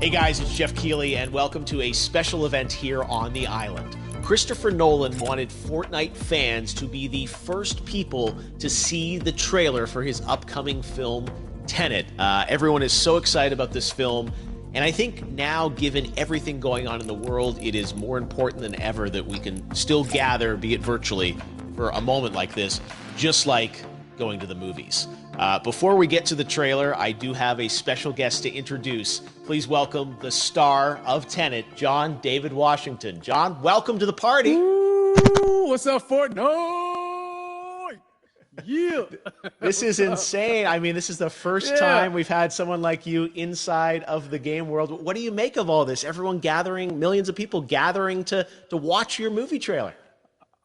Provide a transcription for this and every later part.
Hey guys, it's Jeff Keighley, and welcome to a special event here on the island. Christopher Nolan wanted Fortnite fans to be the first people to see the trailer for his upcoming film, Tenet. Everyone is so excited about this film, and I think now, given everything going on in the world, it is more important than ever that we can still gather, be it virtually, for a moment like this, just like going to the movies. Before we get to the trailer, I do have a special guest to introduce. Please welcome the star of Tenet, John David Washington. John, welcome to the party. Ooh, what's up, Fortnite? Yeah. This is insane. I mean, this is the first time we've had someone like you inside of the game world. What do you make of all this? Everyone gathering, millions of people gathering to watch your movie trailer.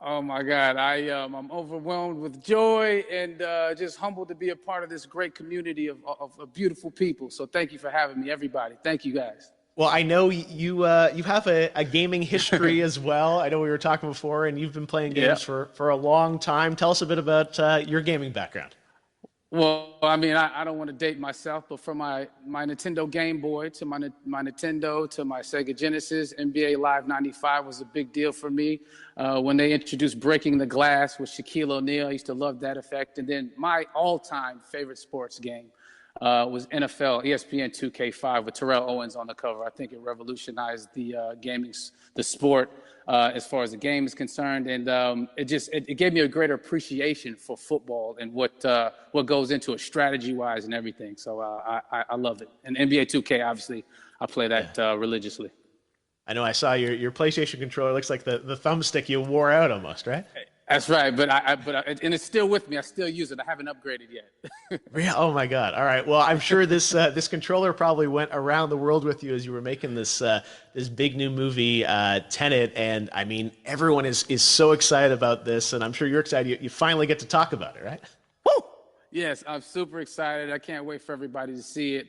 Oh my God, I'm overwhelmed with joy and just humbled to be a part of this great community of beautiful people. So thank you for having me, everybody. Thank you, guys. Well, I know you have a gaming history as well. I know we were talking before, and you've been playing games for a long time. Tell us a bit about your gaming background. Well, I mean, I don't want to date myself, but from my Nintendo Game Boy to my Nintendo to my Sega Genesis, NBA Live 95 was a big deal for me. When they introduced Breaking the Glass with Shaquille O'Neal, I used to love that effect. And then my all-time favorite sports game was NFL ESPN 2K5 with Terrell Owens on the cover. I think it revolutionized the the sport as far as the game is concerned, and it gave me a greater appreciation for football and what goes into it strategy-wise and everything. So I love it. And NBA 2K, obviously, I play that religiously. I know I saw your PlayStation controller. Looks like the thumbstick you wore out almost, right? That's right, but and it's still with me. I still use it. I haven't upgraded yet. Yeah. Oh my God. All right. Well, I'm sure this controller probably went around the world with you as you were making this big new movie, Tenet. And I mean, everyone is so excited about this, and I'm sure you're excited. You finally get to talk about it, right? Woo! Yes, I'm super excited. I can't wait for everybody to see it.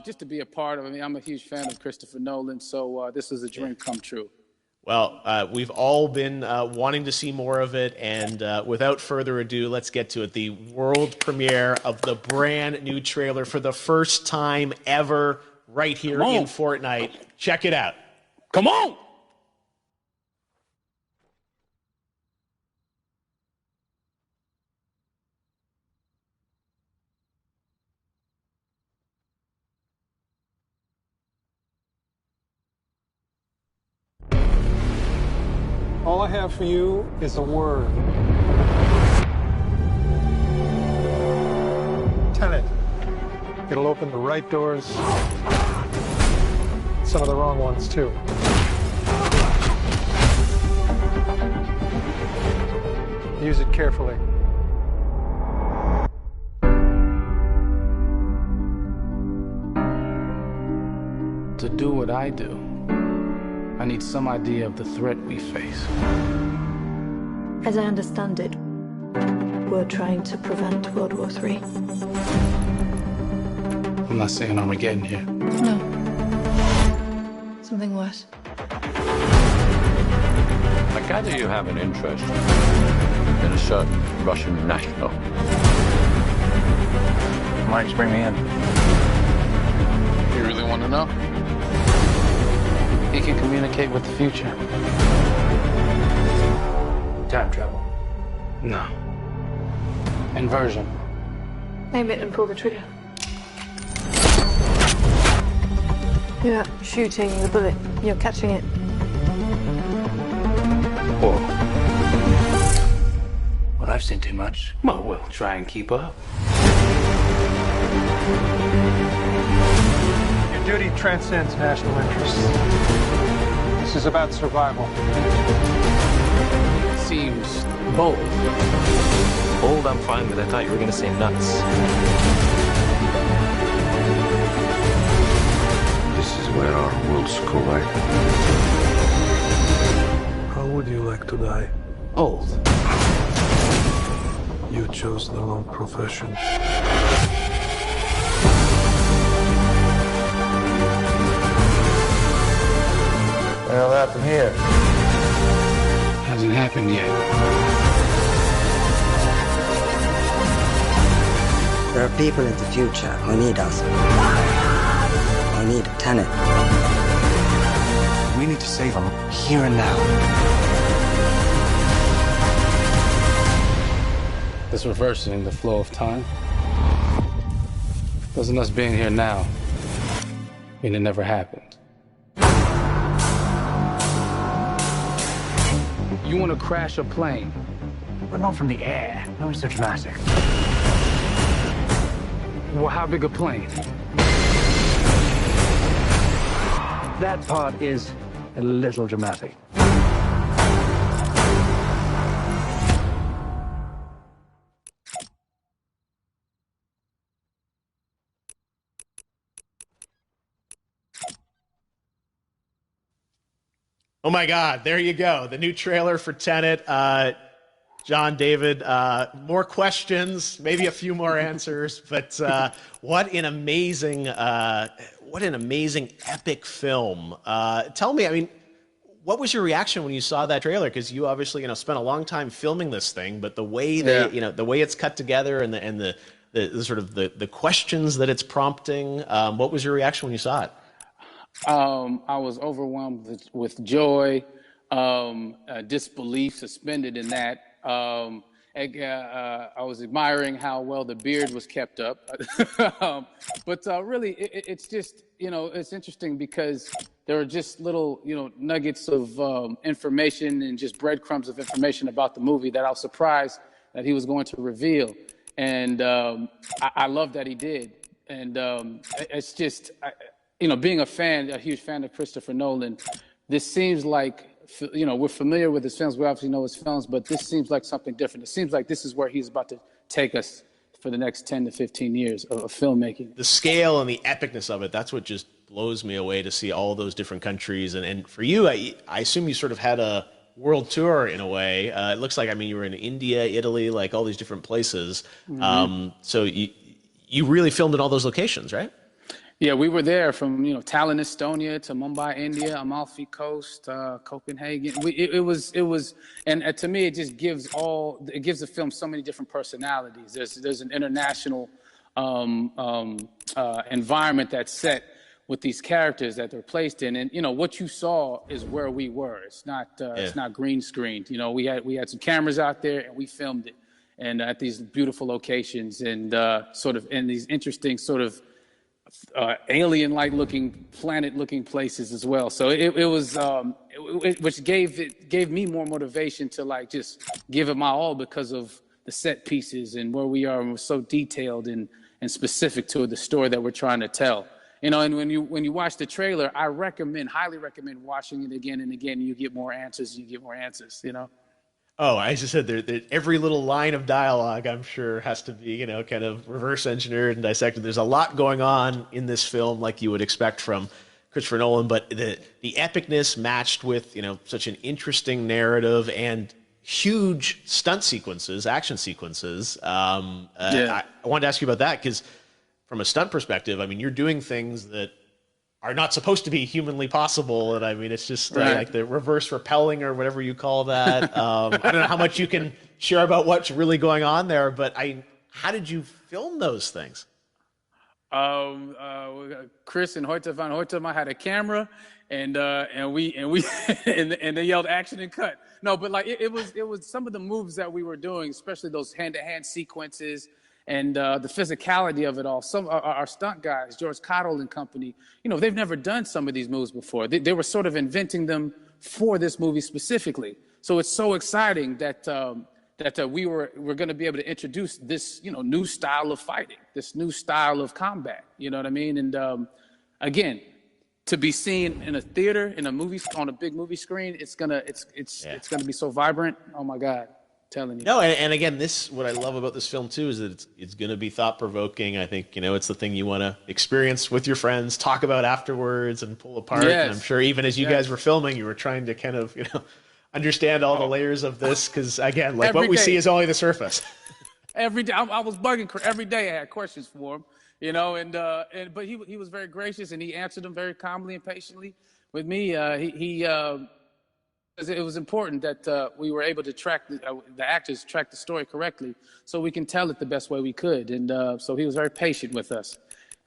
Just to be a part of it. I mean, I'm a huge fan of Christopher Nolan, so this is a dream come true. Well, we've all been wanting to see more of it, and without further ado, let's get to it. The world premiere of the brand new trailer for the first time ever right here in Fortnite. Check it out. Come on! All I have for you is a word. Tenet. It'll open the right doors, some of the wrong ones too. Use it carefully. To do what I do, I need some idea of the threat we face. As I understand it, we're trying to prevent World War III. I'm not saying Armageddon here. No. Something worse. I gather you have an interest in a certain Russian national. Mike's bring me in. You really want to know? He can communicate with the future. Time travel. No. Inversion. Aim it and pull the trigger. You're not shooting the bullet, you're catching it. Whoa. Well, I've seen too much. Well, we'll try and keep up. Your duty transcends national interests. This is about survival. Seems bold. Bold, I'm fine with. I thought you were going to say nuts. This is where our worlds collide. How would you like to die? Old. You chose the wrong profession. What'll happen here? Hasn't happened yet. There are people in the future who need us. need Tenet. We need to save him here and now. This reversing the flow of time. Doesn't us being here now mean it never happened? You want to crash a plane? But not from the air. No, it's so dramatic. Well, how big a plane? That part is a little dramatic. Oh my God, there you go. The new trailer for Tenet. John, David, more questions, maybe a few more answers, but what an amazing epic film. Tell me, I mean, what was your reaction when you saw that trailer? Because you obviously, spent a long time filming this thing, but the way the way it's cut together and the sort of the questions that it's prompting, what was your reaction when you saw it? I was overwhelmed with joy, disbelief suspended in that. I was admiring how well the beard was kept up. But really, it's just, it's interesting because there are just little, nuggets of information and just breadcrumbs of information about the movie that I was surprised that he was going to reveal. And I love that he did. And it's just... being a huge fan of Christopher Nolan, this seems like, we're familiar with his films. We obviously know his films, but this seems like something different. It seems like this is where he's about to take us for the next 10 to 15 years of filmmaking. The scale and the epicness of it, that's what just blows me away to see all those different countries. And for you, I assume you sort of had a world tour in a way. It looks like, you were in India, Italy, like all these different places. Mm-hmm. So you really filmed in all those locations, right? Yeah, we were there from Tallinn, Estonia, to Mumbai, India, Amalfi Coast, Copenhagen. It was, and to me, it just gives the film so many different personalities. There's an international environment that's set with these characters that they're placed in, and what you saw is where we were. It's not green screened. We had some cameras out there and we filmed it, and at these beautiful locations and sort of in these interesting sort of alien-like looking, planet-looking places as well. So it was, which gave me more motivation to just give it my all because of the set pieces and where we are, and we're so detailed and specific to the story that we're trying to tell. And when you watch the trailer, I highly recommend watching it again and again. You get more answers. Oh, I just said every little line of dialogue, I'm sure, has to be, kind of reverse engineered and dissected. There's a lot going on in this film, like you would expect from Christopher Nolan, but the epicness matched with, such an interesting narrative and huge stunt sequences, action sequences. I wanted to ask you about that because from a stunt perspective, you're doing things that are not supposed to be humanly possible. And it's just like the reverse rappelling or whatever you call that. I don't know how much you can share about what's really going on there, but how did you film those things? Chris and Hoyte van Hoytema had a camera and they yelled action and cut. No, but it was some of the moves that we were doing, especially those hand-to-hand sequences, and the physicality of it all. Some our stunt guys, George Cottle and company, they've never done some of these moves before. They were sort of inventing them for this movie specifically. So it's so exciting that we're going to be able to introduce this new style of fighting, this new style of combat. You know what I mean? And again, to be seen in a theater, in a movie, on a big movie screen, it's gonna be so vibrant. Oh my God. Telling you. No, and again, what I love about this film too is that it's going to be thought-provoking. I think it's the thing you want to experience with your friends, talk about afterwards, and pull apart. Yes. And I'm sure even as you guys were filming, you were trying to kind of understand all the layers of this because again, what we see is only the surface. Every day, I was bugging every day. I had questions for him, but he was very gracious and he answered them very calmly and patiently with me. It was important that we were able to track the actors the story correctly so we can tell it the best way we could. And so he was very patient with us.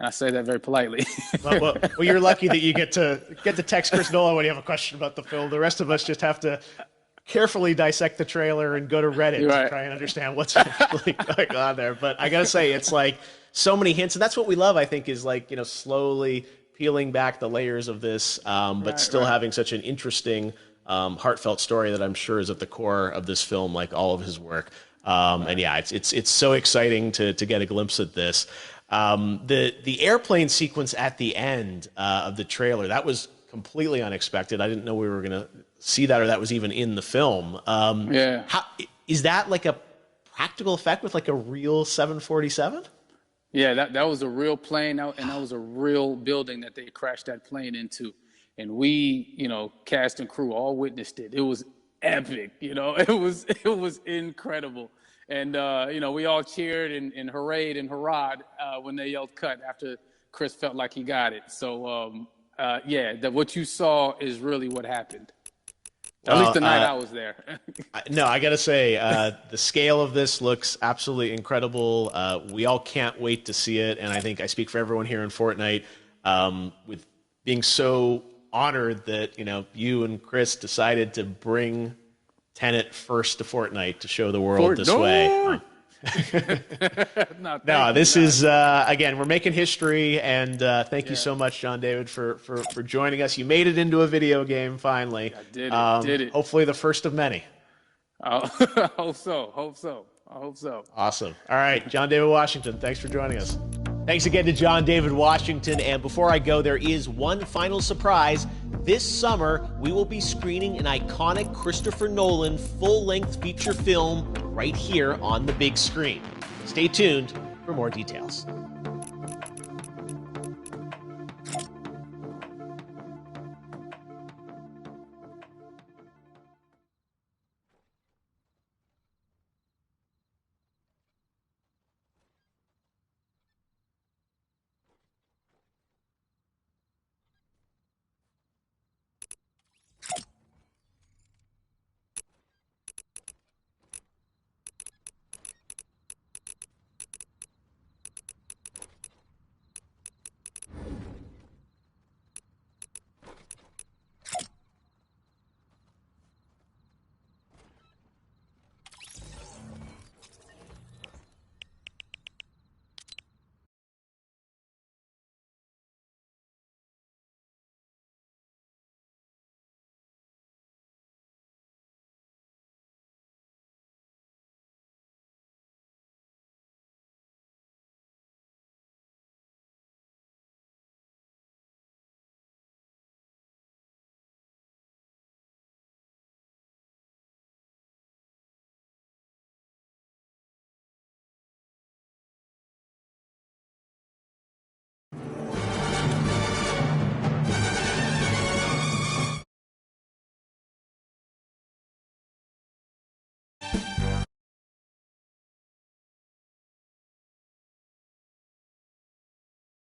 And I say that very politely. Well, you're lucky that you get to text Chris Nolan when you have a question about the film. The rest of us just have to carefully dissect the trailer and go to Reddit to try and understand what's actually going on there. But I gotta say, it's like so many hints, and that's what we love. I think is like, you know, slowly peeling back the layers of this, but still having such an interesting, heartfelt story that I'm sure is at the core of this film, like all of his work. And yeah, it's so exciting to get a glimpse at this. The airplane sequence at the end of the trailer, that was completely unexpected. I didn't know we were gonna see that, or that was even in the film. Is that like a practical effect with like a real 747? Yeah, that was a real plane, and that was a real building that they crashed that plane into. And we, you know, cast and crew all witnessed it. It was epic, you know. It was incredible. And, you know, we all cheered and hurrayed and hurrahed when they yelled cut after Chris felt like he got it. So, yeah, what you saw is really what happened. At least the night I was there. No, I got to say, the scale of this looks absolutely incredible. We all can't wait to see it. And I think I speak for everyone here in Fortnite with being so honored that, you know, you and Chris decided to bring Tenet first to Fortnite to show the world this way. No, this is, again, we're making history, and thank you so much, John David, for joining us. You made it into a video game, finally. I did it. Hopefully the first of many. I hope so. Awesome. All right, John David Washington, thanks for joining us. Thanks again to John David Washington, and before I go, there is one final surprise. This summer, we will be screening an iconic Christopher Nolan full-length feature film right here on the big screen. Stay tuned for more details.